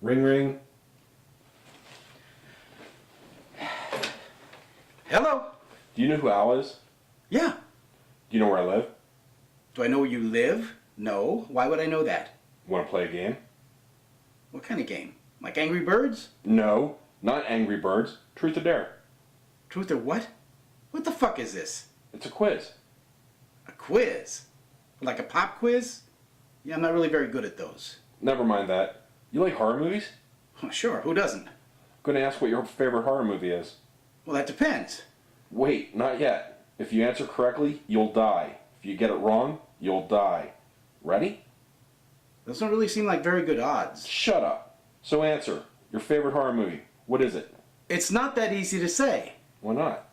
Ring ring. Hello? Do you know who Al is? Yeah. Do you know where I live? Do I know where you live? No. Why would I know that? Want to play a game? What kind of game? Like Angry Birds? No, not Angry Birds. Truth or Dare. Truth or what? What the fuck is this? It's a quiz. A quiz? Like a pop quiz? Yeah, I'm not really very good at those. Never mind that. You like horror movies? Oh, sure, who doesn't? I'm going to ask what your favorite horror movie is. Well, that depends. Wait, not yet. If you answer correctly, you'll die. If you get it wrong, you'll die. Ready? Those don't really seem like very good odds. Shut up. So answer. Your favorite horror movie. What is it? It's not that easy to say. Why not?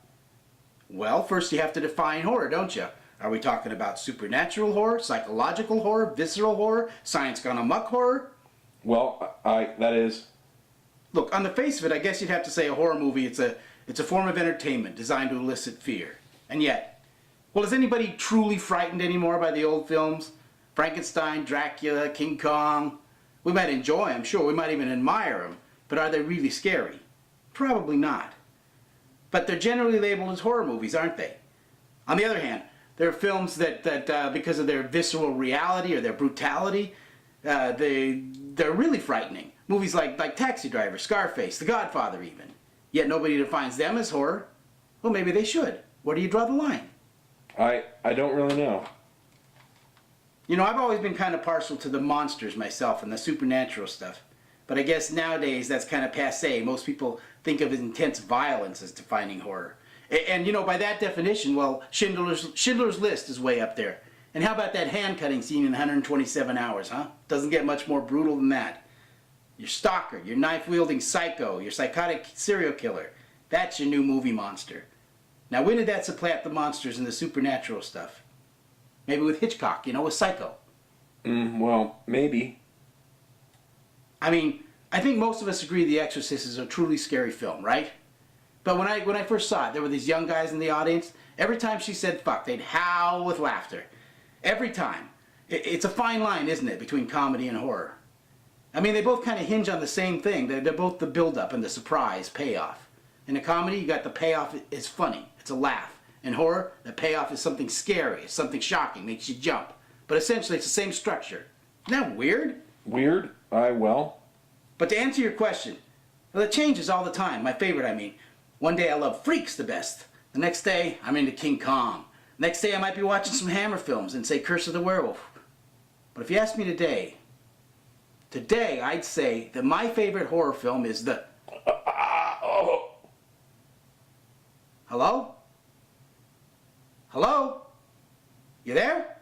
Well, first you have to define horror, don't you? Are we talking about supernatural horror, psychological horror, visceral horror, science gone amok horror? Well, that is... Look, on the face of it, I guess you'd have to say a horror movie, it's a form of entertainment designed to elicit fear. And yet, well, is anybody truly frightened anymore by the old films? Frankenstein, Dracula, King Kong? We might enjoy them, sure, we might even admire them, but are they really scary? Probably not. But they're generally labeled as horror movies, aren't they? On the other hand, there are films that because of their visceral reality or their brutality, they're really frightening. Movies like Taxi Driver, Scarface, The Godfather even. Yet nobody defines them as horror. Well, maybe they should. Where do you draw the line? I don't really know. You know, I've always been kind of partial to the monsters myself and the supernatural stuff. But I guess nowadays that's kind of passé. Most people think of intense violence as defining horror. And you know, by that definition, well, Schindler's List is way up there. And how about that hand-cutting scene in 127 Hours, huh? Doesn't get much more brutal than that. Your stalker, your knife-wielding psycho, your psychotic serial killer. That's your new movie monster. Now, when did that supplant the monsters and the supernatural stuff? Maybe with Hitchcock, you know, with Psycho. Well, maybe. I mean, I think most of us agree The Exorcist is a truly scary film, right? But when I first saw it, there were these young guys in the audience. Every time she said fuck, they'd howl with laughter. Every time. It's a fine line, isn't it, between comedy and horror? I mean, they both kind of hinge on the same thing. They're both the build-up and the surprise payoff. In a comedy, you got the payoff is funny. It's a laugh. In horror, the payoff is something scary. It's something shocking. Makes you jump. But essentially, it's the same structure. Isn't that weird? Weird? Well. But to answer your question, well, it changes all the time. My favorite, I mean. One day I love Freaks the best. The next day, I'm into King Kong. Next day, I might be watching some Hammer films and say Curse of the Werewolf. But if you ask me today, I'd say that my favorite horror film is the... Hello? Hello? You there?